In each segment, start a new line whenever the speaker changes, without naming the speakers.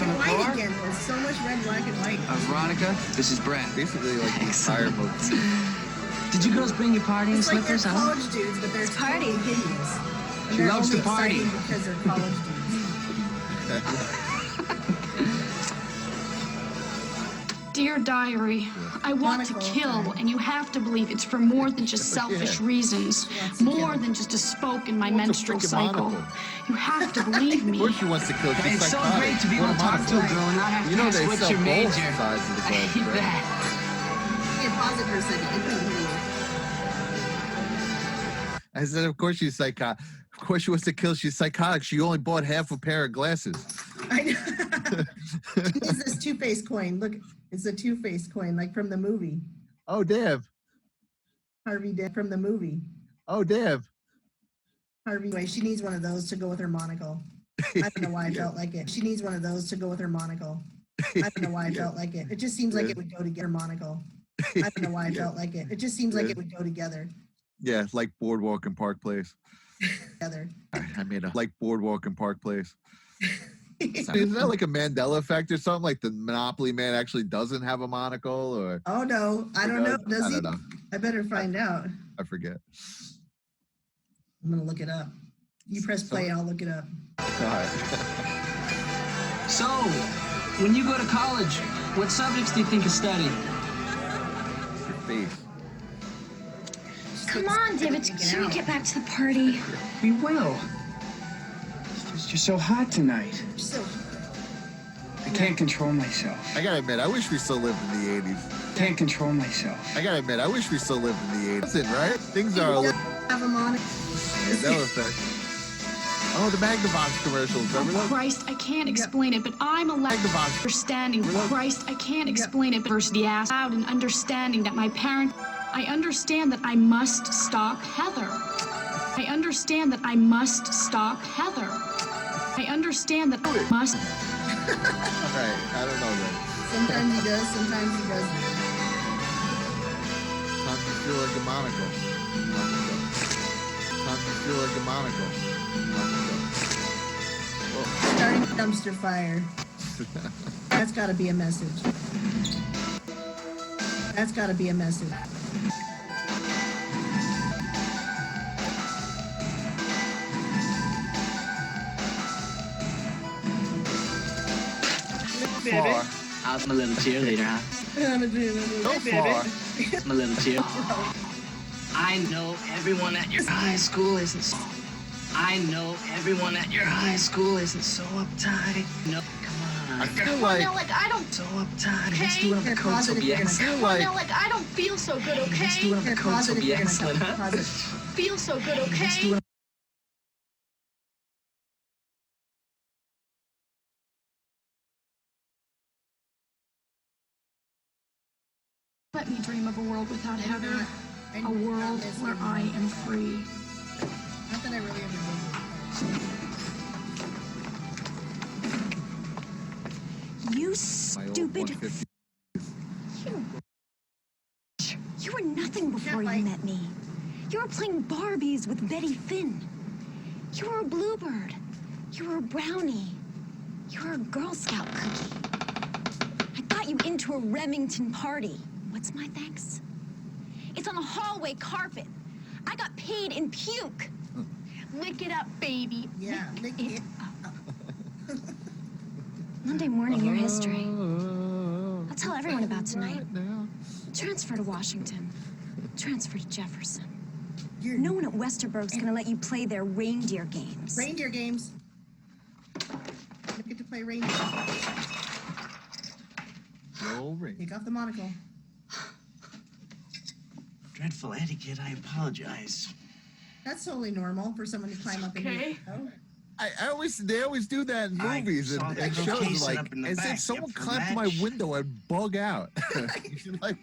on the floor.
Again. There's so much red, black, and white.
Veronica, this is Brent.
Basically, like entire movie.
Did you girls bring your partying slippers?
They're college dudes, but they're totally hideous.
She loves to party.
Because they're college dudes.
Dear Diary, I want to kill, and you have to believe it's for more than just selfish reasons, more than just a spoke in my menstrual cycle. You have to believe me.
Of course she wants to kill. She's
It's so
psychotic.
great to be able to talk to a girl and not have to ask what's your major.
Sides of the
I hate
globe,
that.
Hey, pause it for a second. I couldn't hear you.
I said, of course she's psychotic. Of course she wants to kill. She's psychotic. She only bought half a pair of glasses.
I know. It's this two-faced coin. Look, it's a two-faced coin, like from the movie.
Oh, Dev.
Harvey Dent from the movie.
Oh, Dev.
Harvey, wait, she needs one of those to go with her monocle. I don't know why I felt like it. She needs one of those to go with her monocle. I don't know why I felt like it. It just seems like it would go together. Monocle. I don't know why I felt like it. It just seems like it would go together.
Yeah, like Boardwalk and Park Place.
Together.
I made a like Boardwalk and Park Place. Isn't that like a Mandela effect or something? Like the Monopoly man actually doesn't have a monocle, or?
Oh no, I don't know. Does he?
I don't know.
I better find out.
I forget.
I'm gonna look it up. You press play, I'll look it up.
All right.
So, when you go to college, what subjects do you think of studying?
Your face.
Come on, David, can we get back to the party?
We will. It's just so hot tonight.
So,
I can't control myself.
I gotta admit, I wish we still lived in the 80s.
Can't control myself.
I gotta admit, I wish we still lived in the 80s. Listen, right? Things are a little
have them on it.
Mandela effect. Oh, the Magnavox commercials. Remember those?
Christ, I can't explain it, but I'm allowed understanding. Christ, I can't explain it, but diversity asked out and understanding that my parent. I understand that I must stop Heather. I understand that I must stop Heather. I understand that I must.
All right, I don't know that.
Sometimes he does, sometimes he doesn't.
Sometimes you feel like a monocle. Sometimes you feel like a monocle.
Starting a dumpster fire. That's got to be a message. That's got to be a message.
Far.
How's my little cheerleader, huh?
So far.
My little cheer. I know everyone at your high school isn't so. I know everyone at your high school isn't so uptight. No, come on.
I feel like
I don't.
So uptight.
Okay.
Next to one of the coats will be
I
excellent.
feel like
I don't feel so good,
Next to
okay?
one of the coats will be excellent, huh?
Feel so good,
Next to
okay?
one
Let me dream of a world without Heather. A world where I am free.
Not that I really ever did.
You
my old
stupid.
150.
You were nothing before you met me. You were playing Barbies with Betty Finn. You were a bluebird. You were a brownie. You were a Girl Scout cookie. I got you into a Remington party. What's my thanks? It's on the hallway carpet. I got paid in puke.
Lick it up, baby.
Yeah, lick it
up.
Monday morning, your history. I'll tell everyone about tonight. Transfer to Washington. Transfer to Jefferson. No one at Westerberg's gonna let you play their reindeer games.
Reindeer games. You get to play reindeer.
No ring.
Take off the monocle.
dreadful etiquette. I apologize.
That's totally normal for someone to climb up in here. Oh.
They always do that in movies and shows. Like, as if someone clapped my window, I'd bug out. Like,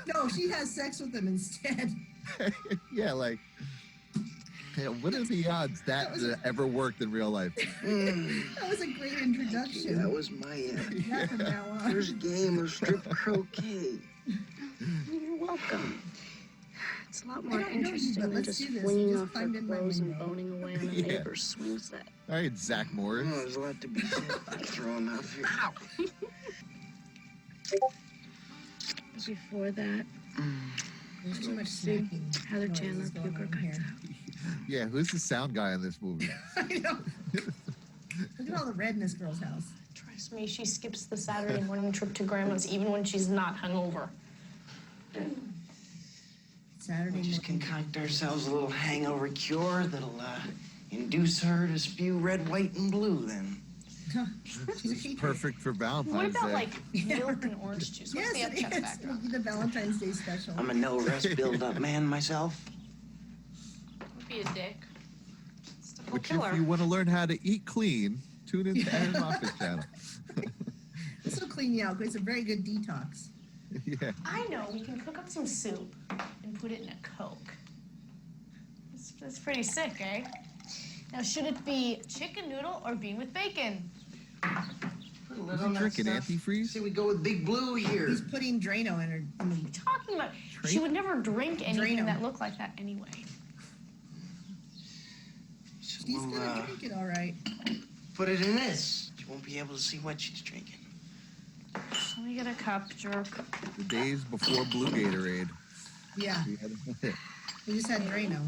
no, she has sex with him instead.
yeah, like, yeah, what are the odds that ever worked in real life?
That was a great introduction.
That was my
Yeah, from now on.
first game of strip croquet. You're welcome.
It's a lot
I
more
don't know you,
interesting
but
than
let's
just
do this.
flinging
Just
off their
climbed in my
clothes and
window.
boning away on a
Yeah.
neighbor's swing set.
All right, Zach Morris.
Oh, there's a lot to be said about throwing out here. Ow!
Before that,
There's too much
see
smacking.
Heather
noises
Chandler
going
puker
on
cuts
here.
out.
Yeah, who's the sound guy in this movie?
I know. Look at all the red in this girl's house.
Trust me, she skips the Saturday morning trip to Grandma's even when she's not hungover.
Saturday
We just
morning.
concoct ourselves a little hangover cure that'll induce her to spew red, white, and blue then.
She's a patriot.
Perfect for
What
Valentine's
about
Day.
like milk and orange juice? What's
Yes,
the
it
upchuck
is.
factor?
It'll be the Valentine's Day special.
I'm a no-rest build-up man myself.
Don't be a dick. Stuff will
Which,
kill
if
her.
you want to learn how to eat clean, tune into Aaron's Office channel.
This will clean you out. It's a very good detox.
Yeah.
I know, we can cook up some soup and put it in a Coke. That's pretty sick, eh? Now, should it be chicken noodle or bean with bacon?
Put a lid
Is
on
he
that
drinking
stuff.
antifreeze?
Say we go with Big Blue here.
He's putting Drano in her.
What are you talking about? She would never drink anything
Drano.
that looked like that anyway.
So
She's
we'll
gonna drink it all right.
put it in this. You won't be able to see what she's drinking.
Let me get a cup, jerk.
The days before Blue Gatorade.
Yeah,
We had-
we just had Drano.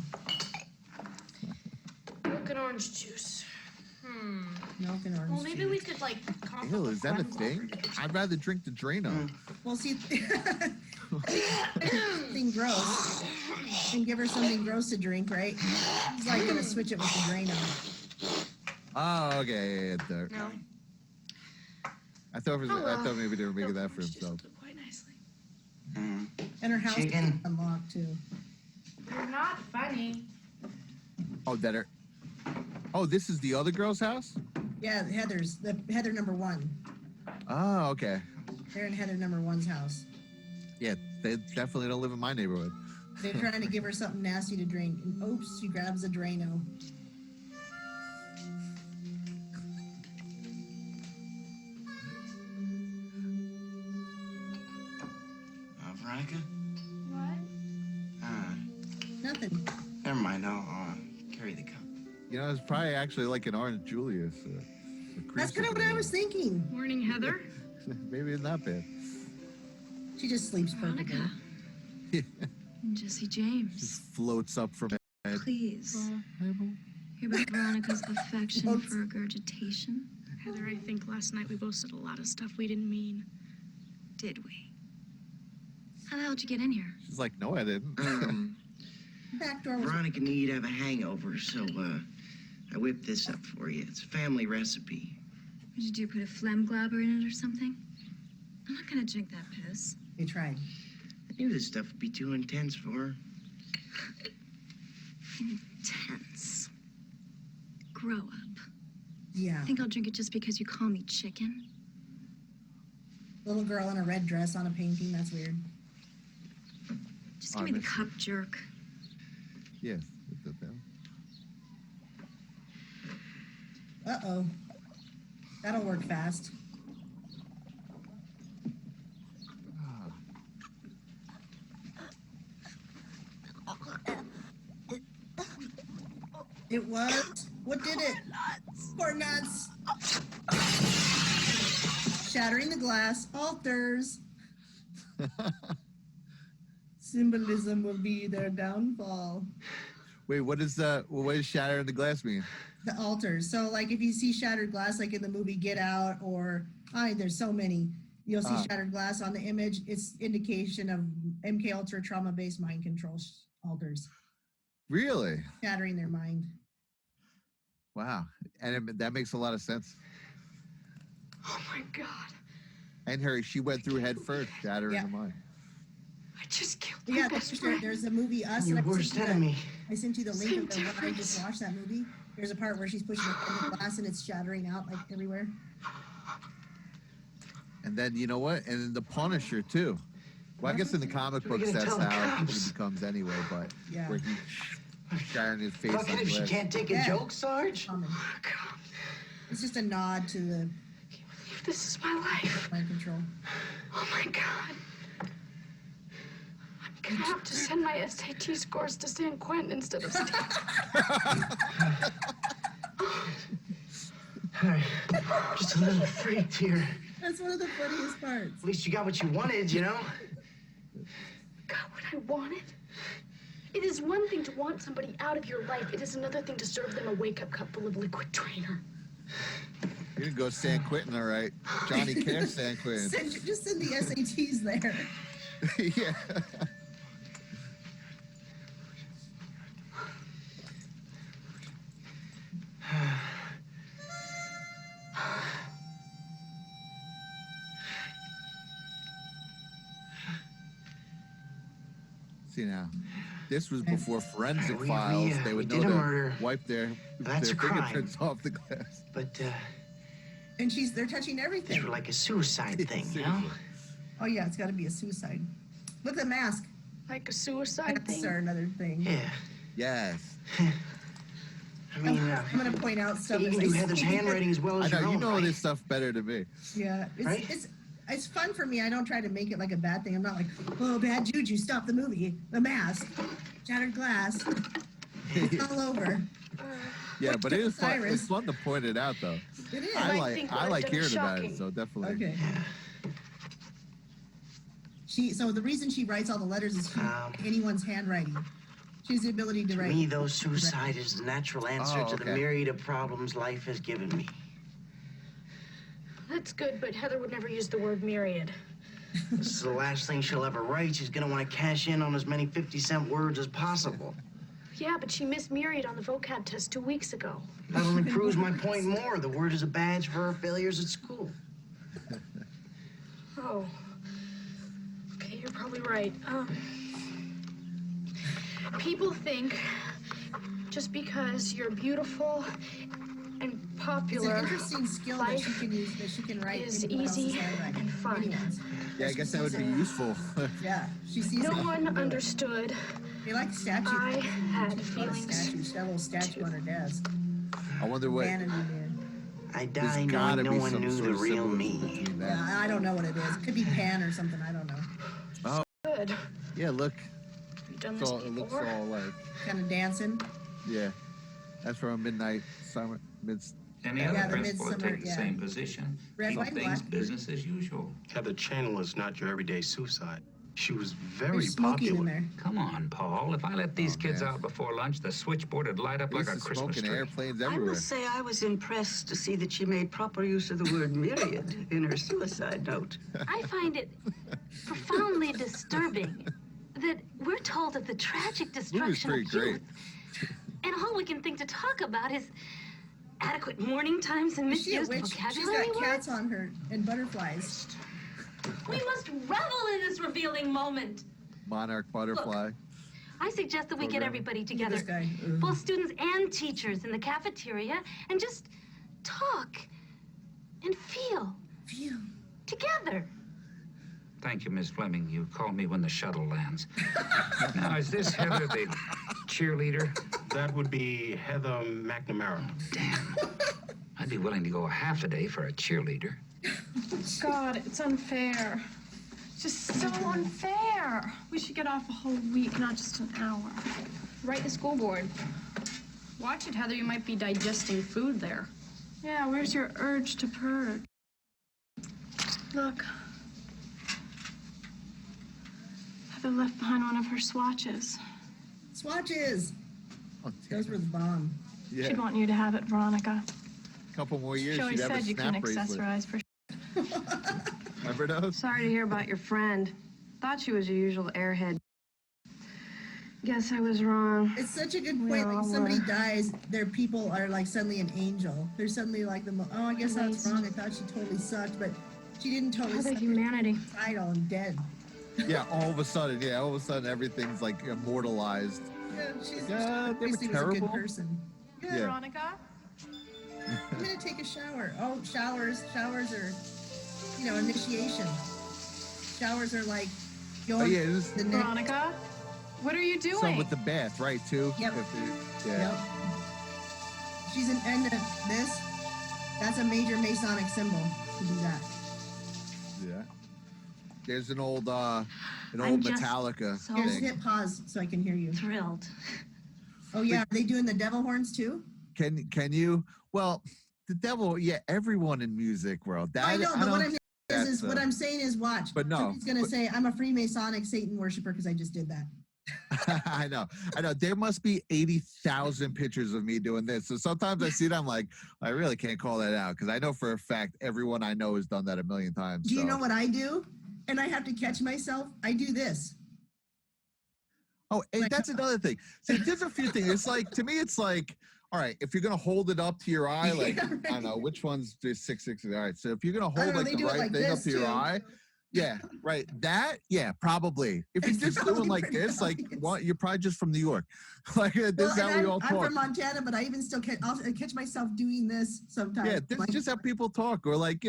Milk and orange juice.
Milk and orange
Well, maybe
juice.
we could, like, cough
Ew,
up
is that a
phlegm
thing?
over.
I'd rather drink the Drano.
Well, see, something gross. And give her something gross to drink, right? He's like gonna switch it with the Drano.
Oh, okay. Yeah, there.
No.
I thought maybe they were making that for
Orange juice will
himself.
do quite nicely.
And her house
Chicken.
is unlocked too.
You're not funny.
Oh, that are. Oh, this is the other girl's house?
Yeah, Heather's the Heather number 1.
Oh, okay.
They're in Heather number 1's house.
Yeah, they definitely don't live in my neighborhood.
They're trying to give her something nasty to drink, and oops, she grabs a Drano.
Veronica?
What?
Nothing.
Never mind. I'll carry the cup.
You know, it's probably actually like an Orange Julius.
That's kind of what I was thinking.
Morning, Heather.
Maybe it's not bad.
She just sleeps perfectly.
Veronica. And Jesse James.
Just floats up from bed.
Please. Hear about Veronica's affection for regurgitation? Heather, I think last night we both said a lot of stuff we didn't mean. Did we? How the hell did you get in here?
She's like, no, I didn't.
Back door was
Veronica knew you'd have a hangover, so I whipped this up for you. It's a family recipe.
What did you do, put a phlegm glabber in it or something? I'm not gonna drink that piss.
They tried.
I knew this stuff would be too intense for her.
Intense. Grow up.
Yeah.
Think I'll drink it just because you call me chicken?
Little girl in a red dress on a painting. That's weird.
Just give me the
Honest.
cup, jerk.
Yes. it's a thing.
Uh-oh. That'll work fast. It was. What did it? Corn nuts. Shattering the glass. Altars. Symbolism will be their downfall.
Wait, what does shattering the glass mean?
The altars. So, like, if you see shattered glass, like in the movie Get Out, or there's so many, you'll see shattered glass on the image. It's indication of MK Ultra trauma-based mind control altars,
Really?
shattering their mind.
Wow. And that makes a lot of sense.
Oh my god.
And Harry, she went through head first, shattering
Yeah.
the mind.
I just killed
But
my
yeah,
best friend.
there's a movie Us.
Your
and
worst enemy.
I sent you the link
Same
of the one I
difference.
just watched that movie. There's a part where she's pushing the glass and it's shattering out like everywhere.
And then you know what? And then the Punisher too. Well, I guess in the comic
What are we
books
gonna
that's
tell the
how he
cops?
becomes anyway. But
Yeah.
where he shattering his face
How
on
can if she
glass.
can't take a
Yeah.
joke, Sarge?
Common.
God,
It's just a nod to the
if this is my life.
mind control.
Oh my god. I'm gonna have to send my SAT scores to San Quentin instead of Stanford.
All right, just a little freaked here.
That's one of the funniest parts.
At least you got what you wanted, you know?
Got what I wanted? It is one thing to want somebody out of your life. It is another thing to serve them a wake-up cup full of liquid trainer.
You can go San Quentin, all right. Johnny Cash, San Quentin.
Just send the SATs there.
Yeah. See now, this was before forensic files. They would know to wipe their fingerprints off the glass.
But,
And they're touching everything.
it's like a suicide thing, you know?
Oh yeah, it's got to be a suicide. Look at the mask.
Like a suicide
Masks
thing?
are another thing.
Yeah.
Yes.
I mean,
I'm gonna point out stuff.
you can do Heather's handwriting as well
I
as
know,
your own,
you know
right?
this stuff better than me.
Yeah,
Right?
it's fun for me. I don't try to make it like a bad thing. I'm not like, oh, bad juju, stop the movie. The mask, shattered glass, all over.
Yeah, but it is fun.
Cyrus.
It's fun to point it out, though.
It is.
I
think
like
what I've done
hearing
is
about
shocking.
it, so definitely.
Okay. So the reason she writes all the letters is anyone's handwriting. She has the ability to
To
write.
me, though, suicide is the natural answer
Oh,
to the
okay.
myriad of problems life has given me.
That's good, but Heather would never use the word myriad.
This is the last thing she'll ever write. She's gonna want to cash in on as many 50-cent words as possible.
Yeah, but she missed myriad on the vocab test 2 weeks ago.
That only proves my point more. The word is a badge for her failures at school.
Oh. Okay, you're probably right. People think just because you're beautiful and
It's an
popular,
interesting skill that she
life
can use, that she can write
is
anyone else's
easy
handwriting.
and fun.
Anyone's.
Yeah, I guess that would be useful.
Yeah, she sees
no
it.
one understood.
They like statues.
I had
She's got a
feelings.
statue. She's got a little statue on her desk.
I wonder what.
Vanity man.
I
There's
die
gotta
knowing
be
no one
some
knew
sort
the
of
real
symbolism
me.
between that.
Yeah, I don't know what it is. Could be pan or something. I don't know.
Good.
Yeah, look.
You've done
It's
this
all, it looks
before.
all like.
Kind of dancing.
Yeah. That's from a midnight summer.
Any
Yeah,
other
the
principal would
midsummer,
take the
yeah.
same position.
Red,
Keep
white, and
things
black.
business as usual.
Heather Channel is not your everyday suicide. She was very
There's smoking in
popular.
there.
Come on, Paul. If I let these kids
man.
out before lunch, the switchboard would light up like a
This is
Christmas
smoking
tree.
airplanes
I
everywhere.
must say I was impressed to see that she made proper use of the word myriad in her suicide note.
I find it profoundly disturbing that we're told of the tragic destruction
pretty
of
great.
youth, and all we can think to talk about is adequate mourning times and
Is she a
misused
witch? She's
vocabulary
got
words.
cats on her and butterflies.
We must revel in this revealing moment.
Monarch butterfly.
I suggest that we get
Program.
everybody
Look at
together,
this guy.
both students and teachers, in the cafeteria, and just talk and feel
Phew.
together.
Thank you, Miss Fleming. You call me when the shuttle lands. Now, is this Heather the cheerleader?
That would be Heather McNamara.
Damn. I'd be willing to go half a day for a cheerleader.
God, it's unfair. Just so unfair. We should get off a whole week, not just an hour.
Write the school board. Watch it, Heather. You might be digesting food there.
Yeah, where's your urge to purge? Look. Heather left behind one of her swatches.
Swatches.
Oh,
Those were the bomb.
yeah.
She'd want you to have it, Veronica.
Couple more years,
She always
she'd have a
said you couldn't
snap bracelet.
accessorize for.
Remember those?
Sorry to hear about your friend. Thought she was your usual airhead. Guess I was wrong.
It's such a good
We
point.
all
Like somebody
were.
dies, their people are like suddenly an angel. They're suddenly like oh, I guess I was wrong. I thought she totally sucked, but she didn't totally
Heather,
suck.
humanity.
Suicidal and dead.
Yeah, all of a sudden, everything's like immortalized.
Yeah, she's
Yeah, they were
obviously was a
terrible.
good person. Good.
Yeah.
Veronica?
I'm gonna take a shower. Oh, showers are, initiation. Showers are like going
Oh, yeah, this-
the neck.
Veronica? What are you doing?
So with the bath, right, too?
Yep.
Yeah.
Yep. She's an end of this. That's a major Masonic symbol to do that.
Yeah. There's an old
I'm just
Metallica
so
Here,
thing.
hit pause so I can hear you.
thrilled.
Oh yeah, are they doing the devil horns too?
Can you? Well, the devil. Yeah, everyone in music world. That,
I know, but what
don't
I'm
think
is what
that's,
I'm saying is watch.
But no,
Somebody's gonna say I'm a Freemasonic Satan worshiper because I just did that.
I know. There must be 80,000 pictures of me doing this. So sometimes I see it, I'm like, I really can't call that out because I know for a fact everyone I know has done that a million times.
Do you know what I do? And I have to catch myself. I do this.
Oh, and that's another thing. See, there's a few things. It's like, to me, it's like, all right, if you're gonna hold it up to your eye, like
Yeah, right.
I don't know which one's the 666. All right, so if you're gonna
I
hold
don't know,
like
they
the
do it
right
like
thing up
this,
to your
too.
eye, yeah, right. That, yeah, probably. If you're
It's
just
probably
doing like
pretty
this, like,
obvious.
well, you're probably just from New York. Like this
Well,
is how
and
we all
I'm
talk.
from Montana, but I even still I catch myself doing this sometimes.
Yeah, this
Like,
is just how people talk, or like,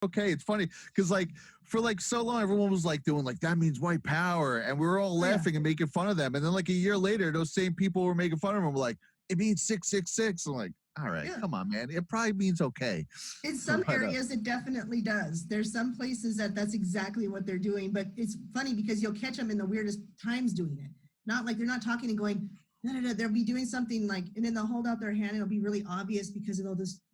okay, it's funny because like for like so long everyone was like doing like that means white power, and we were all
yeah.
laughing and making fun of them, and then like a year later those same people were making fun of them, were like, it means 666. I'm like, all right,
Yeah.
come on, man, it probably means okay.
In some
But,
areas, it definitely does. There's some places that's exactly what they're doing, but it's funny because you'll catch them in the weirdest times doing it. Not like they're not talking and going, no. They'll be doing something like, and then they'll hold out their hand and it'll be really obvious because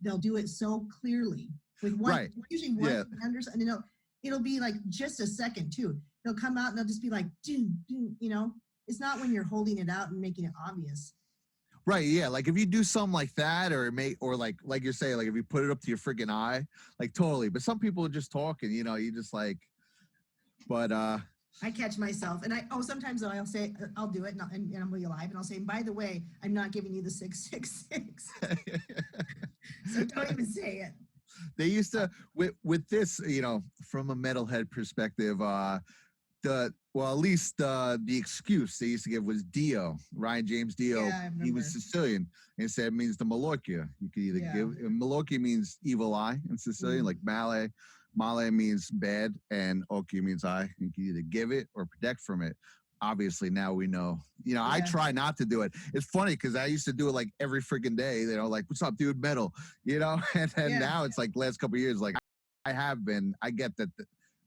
they'll do it so clearly with one,
Right.
usually one
Yeah.
hand or something, and it'll be like just a second too. They'll come out and they'll just be like, doom, it's not when you're holding it out and making it obvious.
Right, yeah, like if you do something like that, or like you're saying, like if you put it up to your freaking eye, like totally. But some people are just talking, you just like, but
I catch myself, and sometimes I'll say I'll do it, and I'm really alive, and I'll say, by the way, I'm not giving you the 666. So don't even say it.
they used to with this, from a metalhead perspective, at least the excuse they used to give was Dio, Ryan James Dio.
Yeah, I
He was
remember.
Sicilian, and said it means the Malorchia. You could either
Yeah.
give, Malorchia means evil eye in Sicilian, like male means bad, and occhio means eye. You can either give it or protect from it. Obviously, now we know. I
Yeah.
try not to do it. It's funny because I used to do it like every freaking day. Like, what's up, dude? Metal, and then
Yeah.
now it's like last couple of years, like I have been. I get that.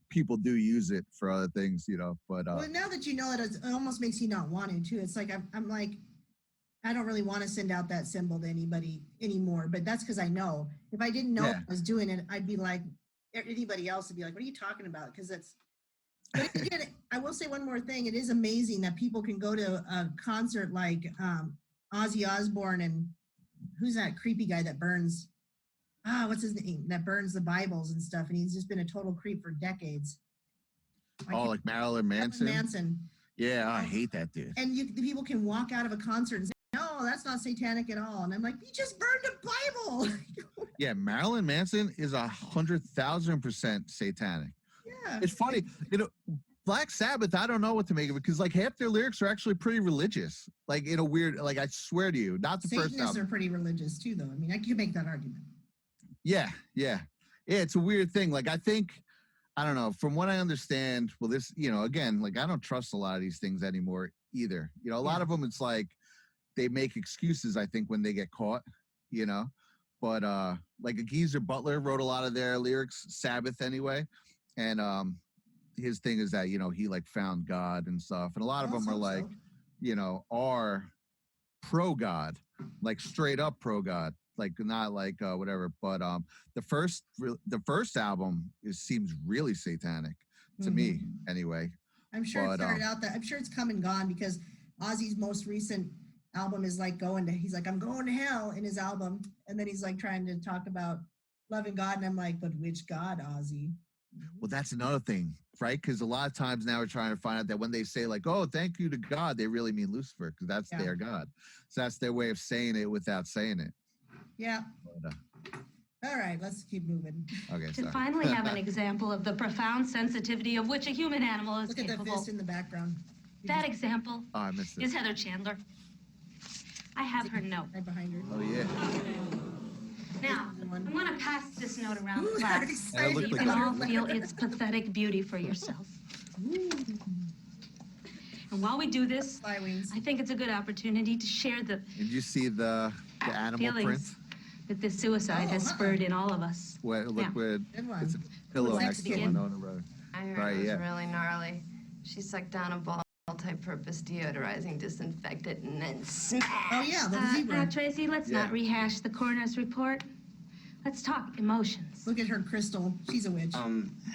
People do use it for other things, but
Well, now that you know it, it almost makes you not want to, too. It's like I'm like, I don't really want to send out that symbol to anybody anymore, but that's because I know. If I didn't know
Yeah.
I was doing it, I'd be like, anybody else would be like, what are you talking about? Because but again, I will say one more thing. It is amazing that people can go to a concert like Ozzy Osbourne, and who's that creepy guy that burns? What's his name? That burns the Bibles and stuff, and he's just been a total creep for decades.
like Marilyn Manson.
Manson.
Yeah, I hate that dude.
And the people can walk out of a concert and say, no, that's not satanic at all. And I'm like, you just burned a Bible.
Yeah, Marilyn Manson is 100,000% satanic.
Yeah.
It's funny, Black Sabbath, I don't know what to make of it because like half their lyrics are actually pretty religious, like in a weird, like I swear to you, not the first
Satanists
album.
are pretty religious too, though. I mean, I could make that argument.
Yeah. It's a weird thing. Like I think, I don't know, from what I understand, well, this, again, like I don't trust a lot of these things anymore either. A lot of them, it's like they make excuses, I think, when they get caught, but like a Geezer Butler wrote a lot of their lyrics, Sabbath anyway. And his thing is that, he like found God and stuff. And a lot of them are like, are pro-God, like straight up pro-God. Like not like whatever, but the first album seems really satanic to me anyway.
I'm sure it
But,
started out that I'm sure it's come and gone because Ozzy's most recent album is like he's like, I'm going to hell in his album, and then he's like trying to talk about loving God, and I'm like, but which God, Ozzy?
Well, that's another thing, right? Because a lot of times now we're trying to find out that when they say like, oh, thank you to God, they really mean Lucifer because that's their God. So that's their way of saying it without saying it.
Yeah.
But,
All right, let's keep moving.
okay,
To
sorry.
finally have an example of the profound sensitivity of which a human animal is
Look at the
capable.
fist in the background.
That example
Oh, I missed
is
it.
Heather Chandler. I have her note.
Right behind her.
Oh, yeah.
Now, I'm going to pass this note around
Ooh,
class
that's
so that
exciting.
you can all feel its pathetic beauty for yourself. And while we do this,
Fly wings.
I think it's a good opportunity to share the
Did you see the animal print?
feelings that this suicide has spurred in all of us.
What,
Now,
liquid.
Good one.
It's a pillow
Would like
next
to
to
begin?
Winona Road.
I heard
Right,
it was
yeah.
really gnarly. She sucked down a ball multi-purpose deodorizing disinfectant and then smashed.
Oh yeah, the
Now,
zebra.
Tracy, let's
Yeah.
not rehash the coroner's report. Let's talk emotions.
Look at her, Crystal. She's a witch.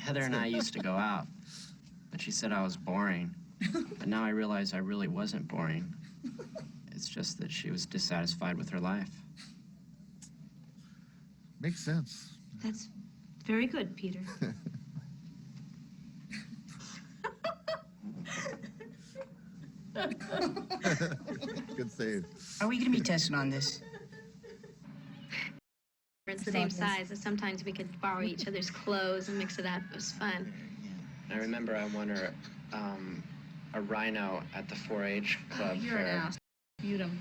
Heather and I used to go out, but she said I was boring. But now I realize I really wasn't boring. It's just that she was dissatisfied with her life.
Makes sense.
That's very good, Peter.
Good save.
Are we gonna be testing on this?
We're the same size, and sometimes we could borrow each other's clothes and mix it up. It was fun.
I remember I won a rhino at the 4-H club
You're an
fair.
ass. Beaut him.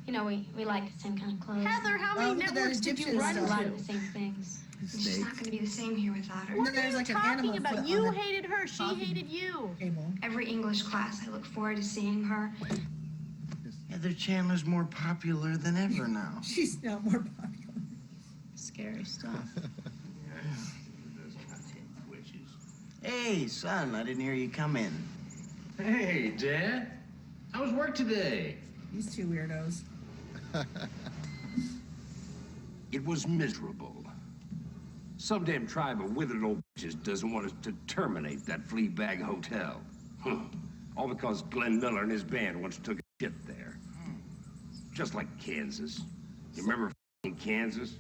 You know, we like the same kind of clothes.
Heather, how
Oh,
many
look at that
networks did you
Egyptian
run
A lot
to?
of the same things.
It's just not going to be the same here without her.
And then there's like an
Talking
animal
about
foot
you
on the
hated her, she hated you.
table.
Every English class, I look forward to seeing her.
Heather Chandler's more popular than ever now.
She's now more popular.
Scary stuff.
Hey, son, I didn't hear you come in.
Hey, Dad. How was work today?
These two weirdos.
It was miserable. Some damn tribe of withered old bitches doesn't want us to terminate that flea bag hotel. Huh. All because Glenn Miller and his band once took a shit there. Just like Kansas. You remember f***ing Kansas?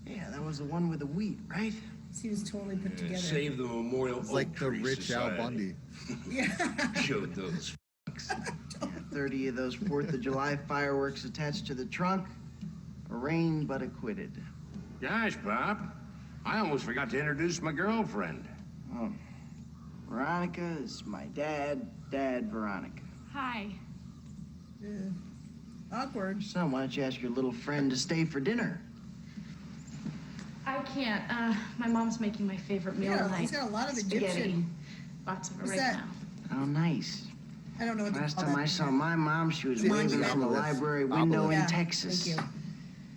Yeah, that was the one with the wheat, right?
He was totally put together.
Save the Memorial
It's
Oak
like the
Tree
rich Al
Society.
Bundy.
Yeah.
Showed those f***s.
30 of those 4th of July fireworks attached to the trunk. Arraigned but acquitted.
Gosh, Pop. I almost forgot to introduce my girlfriend.
Oh. Veronica is my dad, Veronica.
Hi.
Yeah. Awkward.
Son, why don't you ask your little friend to stay for dinner?
I can't. My mom's making my favorite meal
Yeah,
tonight.
he's got a lot of
Spaghetti.
Egyptian.
Lots of it
What's
right
that?
now.
Oh, nice.
I don't know what to
Last
call
time
that.
I saw my mom, she was waving from the
Obelisk.
library window
Yeah,
in Texas.
Thank you.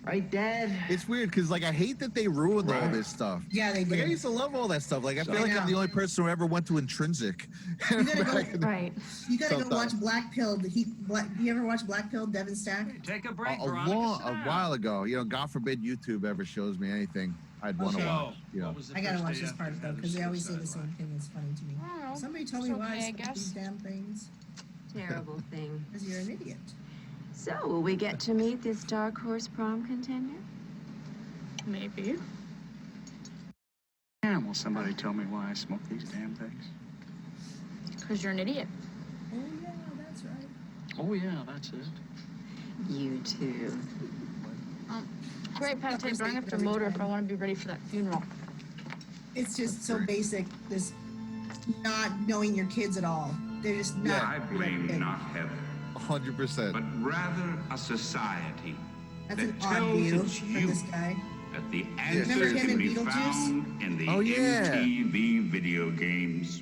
Right, Dad?
It's weird because like I hate that they ruined all
Right.
this stuff.
Yeah, they
Like I
did.
used to love all that stuff. Like I feel
I
like I'm
know.
the only person who ever went to Intrinsic.
You gotta go-
Back in the-
Right.
You gotta go
Sometimes.
watch Black Pill. You ever watch Black Pill, Devin Stack?
Take a
a,
break,
a while ago. You know, God forbid YouTube ever shows me anything I'd want to watch. You know.
I gotta watch this part though, because they always say the same thing. It's funny to me.
I don't know.
Somebody told me
It's
why
okay,
I
I
say
guess.
these damn things.
Terrible thing.
Because you're an idiot.
So, will we get to meet this dark horse prom contender?
Maybe.
And will somebody tell me why I smoke these damn things?
Because you're an idiot.
Oh yeah, that's right.
Oh, yeah, that's it.
You too.
Great, Pat, but I have to motor if I want to be ready for that funeral.
It's just so basic. This not knowing your kids at all. They're just not.
I blame
your kid.
not Heather,
100%.
but rather a society
That's
that
an odd
tells
view
its
for
youth
this guy.
that the
Remember
answer
him
can
in
be
Beetlejuice?
found in the
Oh, yeah.
MTV video games.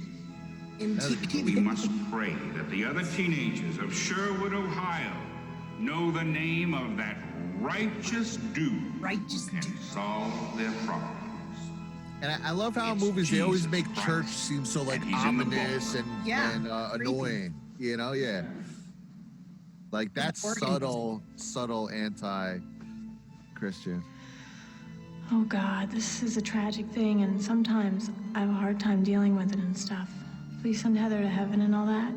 MTV.
We must pray that the other teenagers of Sherwood, Ohio, know the name of that righteous dude
Righteous
and
dude.
solve their problems.
And I love how in
It's
movies they always
Jesus
make
Christ,
church seem so like
and he's in the
ominous
book.
and,
Yeah, creepy.
annoying. You know, yeah. Like that's
Organ
subtle anti-Christian.
Oh God, this is a tragic thing, and sometimes I have a hard time dealing with it and stuff. Please send Heather to heaven and all that.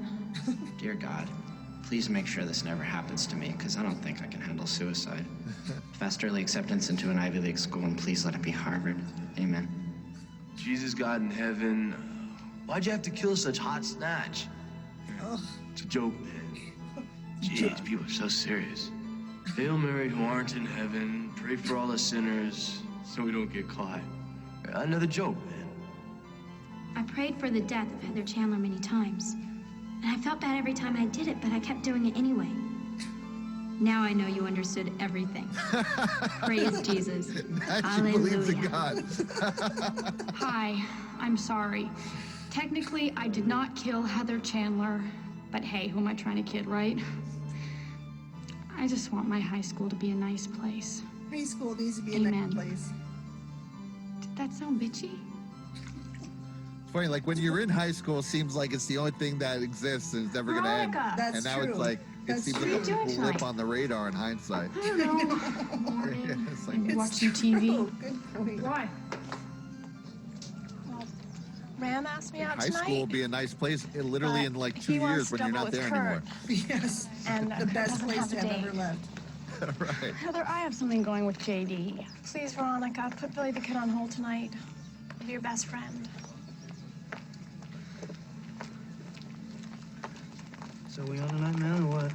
Dear God, please make sure this never happens to me, because I don't think I can handle suicide. Fast early acceptance into an Ivy League school, and please let it be Harvard. Amen.
Jesus, God in heaven, why'd you have to kill such hot snatch?
Ugh.
It's a joke, man. Jeez, people are so serious. Hail Mary, who aren't in heaven, pray for all the sinners so we don't get caught. Another joke, man.
I prayed for the death of Heather Chandler many times. And I felt bad every time I did it, but I kept doing it anyway. Now I know you understood everything. Praise Jesus.
She believes in
Hallelujah.
God.
Hi, I'm sorry. Technically, I did not kill Heather Chandler, but hey, who am I trying to kid, right? I just want my high school to be a nice place.
High school needs to be a
Amen.
nice place.
Did that sound bitchy?
funny. Like when you're in high school, it seems like it's the only thing that exists and it's never gonna end.
That's
and now
true.
it's like it seems like a blip on the radar in hindsight.
I don't know. Morning.
It's like,
Maybe watch some TV.
Good point.
Why?
Well, Ram asked me out
high
tonight.
school will be a nice place, literally in like 2
he wants
years
to
when you're
double
not
with
there
Kurt.
anymore.
Yes.
And
The best
doesn't
place
have
to
a
have
date.
ever left.
Right.
Heather, I have something going with JD. Please, Veronica, put Billy the Kid on hold tonight. I'll be your best friend.
So we on tonight, man, or what?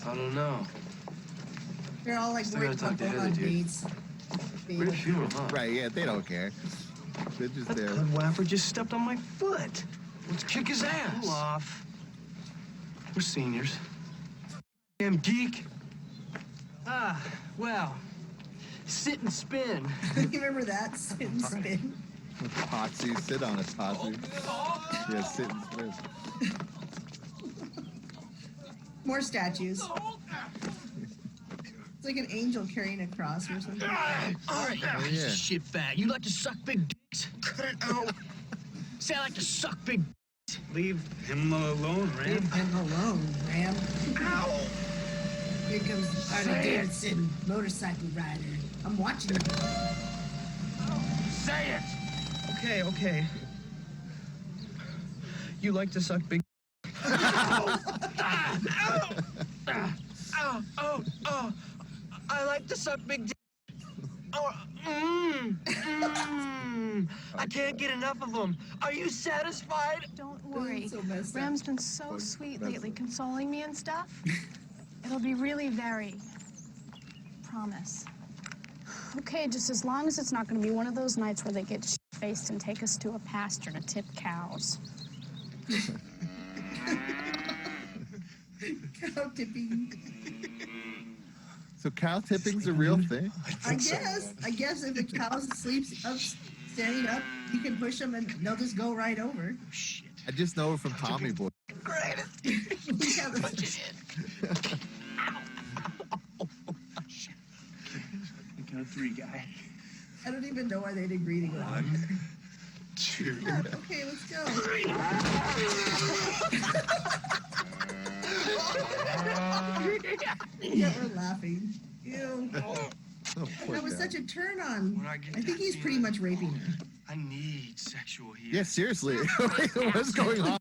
I don't know.
They're all like
Still
worried
gotta talk
about
to
going
Heather,
on
dude.
dates.
We're at a funeral, huh?
Right, yeah, they don't care. They're just
That
there.
Waffer just stepped on my foot. Let's kick his ass. Cool off. We're seniors. Damn geek. Ah, well. Sit and spin.
You remember that? Sit and spin.
Potsy, sit on it, Potsy. Yeah, sit and spin.
More statues. It's like an angel carrying a cross or something.
All right,
Oh, yeah.
shit bag. You like to suck big dicks? Cut it out. Say I like to suck big dicks.
Leave him alone, Ram.
Leave him alone, Ram.
Ow!
Here comes Harley Davidson, motorcycle rider. I'm watching you.
Say it!
Okay. You like to suck big. Oh. I like to suck big d. Oh, I can't get enough of them. Are you satisfied?
Don't worry.
So messed up.
Ram's been so sweet lately, consoling me and stuff. It'll be really very. Promise. Okay, just as long as it's not going to be one of those nights where they get shit-faced and take us to a pasture to tip cows.
Cow tipping.
So cow tipping's a real thing?
I guess if the cow's asleep, standing up, you can push them and they'll just go right over.
I just know it from Tommy Boy.
Great.
Yeah,
Punch it in.
Count of three, guy.
I don't even know why they'd agree to go.
1, 2.
Yeah, okay, let's go. Yeah, we're laughing. Ew. That was such a turn on.
When I get
I think
that
he's pretty
feeling,
much raping her.
I need sexual healing.
Yeah, seriously. What's going on?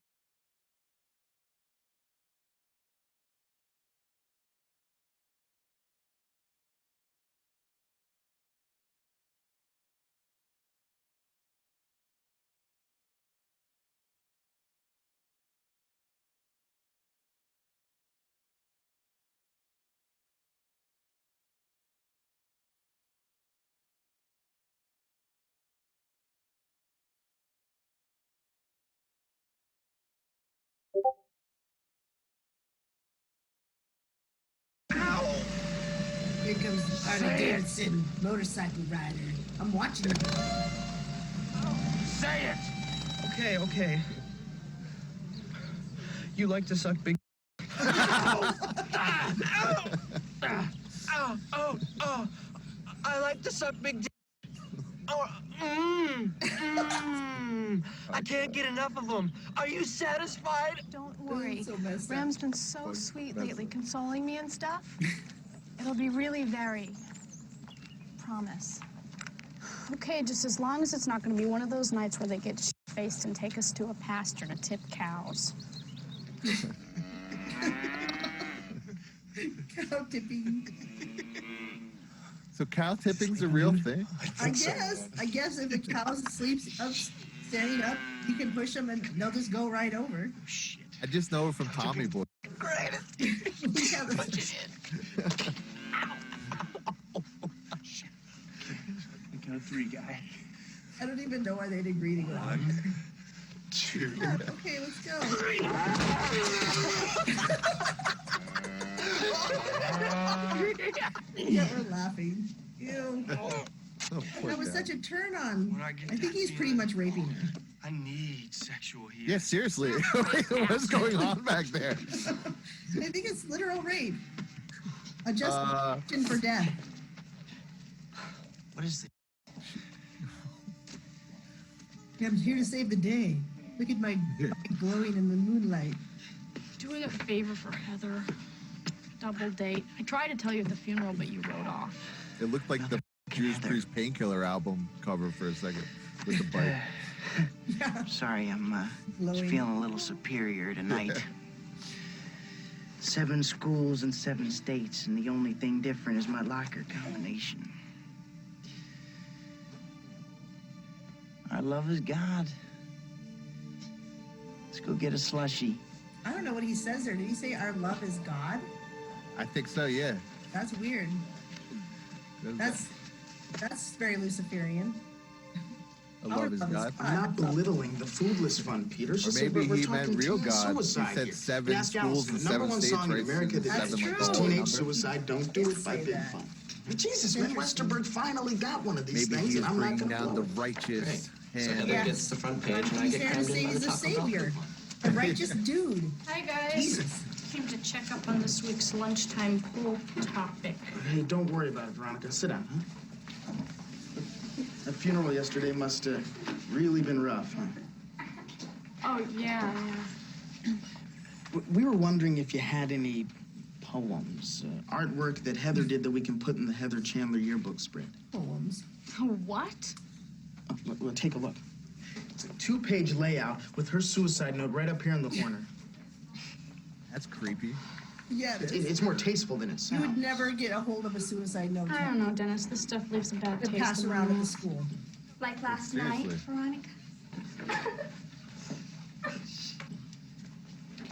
Here comes Harley Davidson, motorcycle rider. I'm watching you.
Say it!
Okay. You like to suck big. I like to suck big. I can't get enough of them. Are you satisfied?
Don't worry.
So messed up.
Ram's been so sweet lately, consoling me and stuff. It'll be really very. Promise. Okay, just as long as it's not going to be one of those nights where they get shit-faced and take us to a pasture to tip cows.
Cow tipping.
So cow tipping's a real thing?
I guess if the cow's asleep, standing up, you can push them and they'll just go right over.
I just know it from Tommy Boy.
Great.
Yeah,
Punch it in.
Count of three, guy.
I don't even know why they'd agree to go.
1, 2.
Yeah, okay, let's go. Yeah, we're laughing. Ew. That was such a turn on.
When I get
I think
that
he's pretty
feeling,
much raping her.
I need sexual healing.
Yeah, seriously. What's going on back there?
I think it's literal rape. A justification for death.
What is this?
I'm here to save the day. Look at my glowing in the moonlight.
Doing a favor for Heather. Double date. I tried to tell you at the funeral, but you wrote off.
It looked like the Judas Priest Painkiller album cover for a second with the bike.
Sorry, I'm just feeling a little superior tonight. 7 schools in 7 states, and the only thing different is my locker combination. Our love is God. Let's go get a slushie.
I don't know what he says there. Did he say our love is God?
I think so, yeah.
That's weird. That's very Luciferian.
Love is God.
I'm not belittling the foodless fund, Peter.
Or maybe he meant real God. He said 7 schools in 7 states,
song
right?
in America
That's
that teenage suicide, don't do it by Big Fun. Jesus, man, Westerberg finally got one of these
maybe
things,
he's
and I'm not
bringing
going to
down the righteous hand.
So Heather gets the front page, and I
He's
get
there to
crammed
say
in by
he's
the
a
Taco Bell.
savior. A righteous dude.
Hi, guys.
Jesus.
Came to check up on this week's lunchtime pool topic.
Hey, don't worry about it, Veronica. Sit down, huh? That funeral yesterday must have really been rough, huh?
Oh, yeah.
We were wondering if you had any poems, artwork that Heather did that we can put in the Heather Chandler yearbook spread.
Poems.
What?
Well, take a look. It's a 2-page layout with her suicide note right up here in the corner.
That's creepy.
Yeah,
It's more tasteful than it
you
sounds.
would never get a hold of a suicide note.
I don't know, Dennis. This stuff leaves a bad
To
taste
pass
in my
around at the
mouth.
school.
Like last
Seriously.
night, Veronica?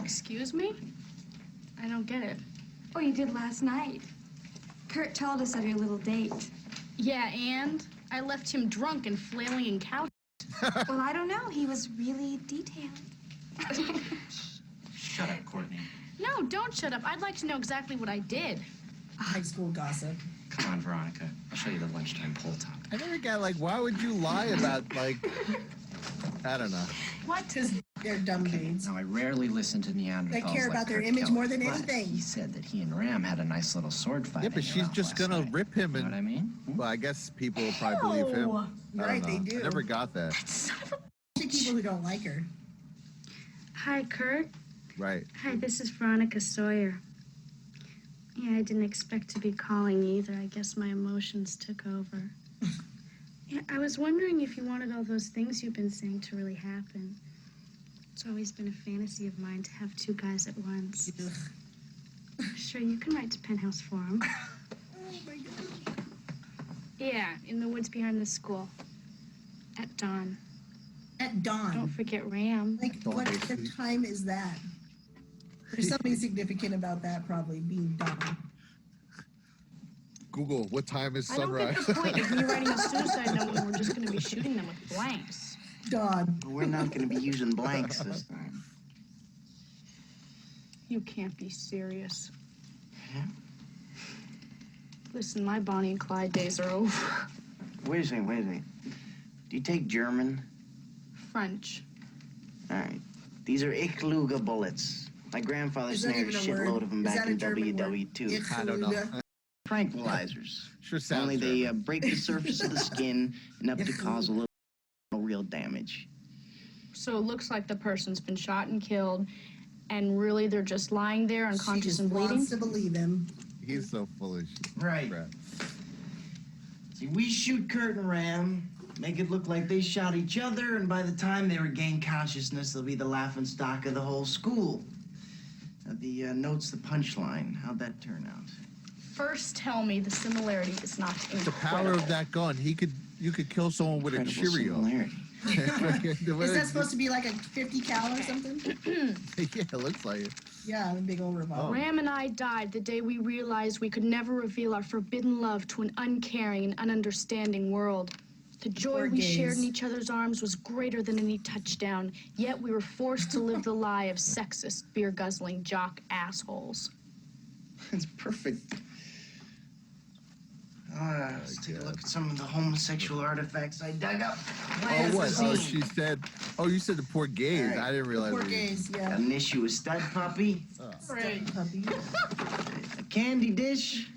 Excuse me? I don't get it.
Oh, you did last night. Kurt told us of your little date.
Yeah, and I left him drunk and flailing in couch.
Well, I don't know. He was really detailed.
Shut up, Courtney.
No, don't shut up. I'd like to know exactly what I did.
High school gossip.
Come on, Veronica. I'll show you the lunchtime poll talk.
I never got, like, why would you lie about, like, I don't know.
What? Because they're dumb dudes.
Now, I rarely listen to Neanderthals.
They care
like
about their
Kurt
image
Kelly,
more than
but
anything.
He said that he and Ram had a nice little sword fight.
Yeah, but she's just gonna rip him and.
Know what I mean?
Well, I guess people will probably believe him. I don't
Right,
know.
they do.
I never got that.
People who don't like her.
Hi, Kurt.
Right.
Hi, this is Veronica Sawyer. Yeah, I didn't expect to be calling either. I guess my emotions took over. Yeah, I was wondering if you wanted all those things you've been saying to really happen. It's always been a fantasy of mine to have 2 guys at once. Sure, you can write to Penthouse Forum.
Oh my God.
Yeah, in the woods behind the school. At dawn.
At dawn.
Don't forget Ram.
Like, what time is that? There's something significant about that, probably, being dawn.
Google, what time is
I don't
sunrise?
get the point of me writing a suicide note when we're just going to be shooting them with blanks.
Dawn.
We're not going to be using blanks this time.
You can't be serious.
Yeah.
Listen, my Bonnie and Clyde days are over.
Wait a second. Do you take German?
French.
All right. These are Ich Luge bullets. My grandfather
Is that
snared a
even a word?
shitload of them
Is
back
that a
in
German word?
WW2.
Ich
I don't know.
Luge.
Tranquilizers.
Sure sounds
Only they
German.
break the surface of the skin enough to cause a little real damage.
So it looks like the person's been shot and killed, and really they're just lying there
She
unconscious
just
and bleeding?
wants to believe him.
He's so full of shit.
Right.
Crap.
See, we shoot Kurt and Ram, make it look like they shot each other, and by the time they regain consciousness, they'll be the laughing stock of the whole school. Now, the note's the punchline. How'd that turn out?
First, tell me the similarity is not incredible.
The power of that gun. You could kill someone with
Incredible
a Cheerio.
similarity.
Is that supposed to be like a 50 cal or something?
Yeah, it looks like it.
Yeah, a big old revolver.
Ram and I died the day we realized we could never reveal our forbidden love to an uncaring and ununderstanding world. The joy
Poor
we shared
gays.
in each other's arms was greater than any touchdown, yet we were forced to live the lie of sexist, beer-guzzling jock assholes.
It's perfect. Let's take a look at some of the homosexual artifacts I dug up.
Oh, what? Oh, she said. Oh, you said the poor gays.
All right.
I didn't realize.
Poor
it was-
gays, yeah.
Got an issue with stud puppy,
Great.
Puppy.
a candy dish,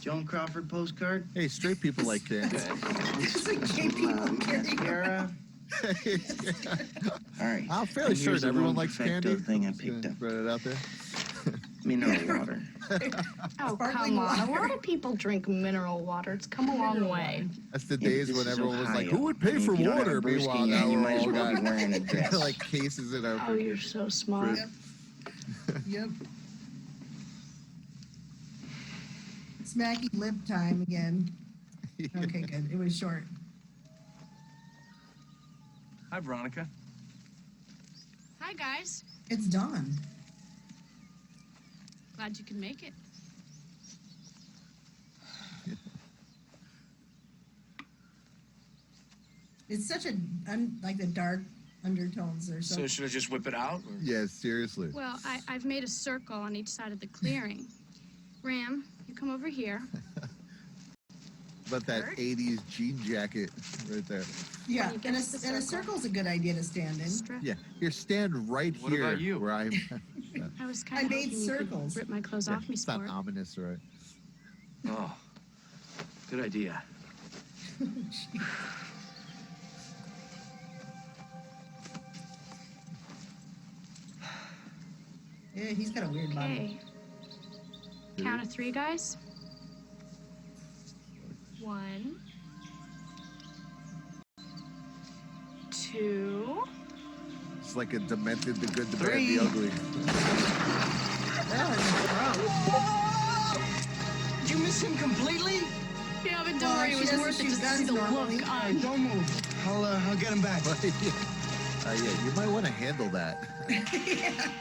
Joan Crawford postcard,
Hey, straight people like candy.
It's like gay people.
mascara, All right.
I'm fairly
and
sure
here's a
everyone
one
likes
perfecto
candy.
thing I picked up.
Spread it out there.
Mineral water.
Oh, come on. A lot of people drink mineral water. It's come a long way.
That's the
Yeah,
days
this
when
is
everyone was like,
Ohio.
who would pay
And
for
if you don't have
water?
a brewski
Meanwhile,
yet,
now
you
we're
might as
all
well be
got
wearing a dress.
like cases in our
Oh, you're so smart.
Yep. Smacky lip time again. Okay, good. It was short.
Hi, Veronica.
Hi, guys.
It's Dawn.
Glad you can make it.
It's such a like the dark undertones or
So
something.
should I just whip it out?
Yeah, seriously.
Well, I've made a circle on each side of the clearing. Ram, you come over here.
But that 80s jean jacket right there.
Yeah,
When you get
and a,
to the
and a
circle.
circle's a good idea to stand in.
Yeah, here, stand right
What
here.
about you?
Where I
I was
I
kind of
made
hoping you
circles.
could rip my clothes
yeah,
off me,
it's not
sport.
ominous, right?
Oh, good idea.
Yeah, he's got a weird body.
Okay. Count of 3, guys. 1, 2.
It's like a demented, the good, the bad,
3.
the ugly.
Did you miss him completely?
Yeah, but don't
Well,
worry, it
she
was
doesn't
worth it
shoot
just to see
guns
the
normally.
look
All
on.
right, don't move. I'll get him back.
Yeah, you might want to handle that.
Yeah.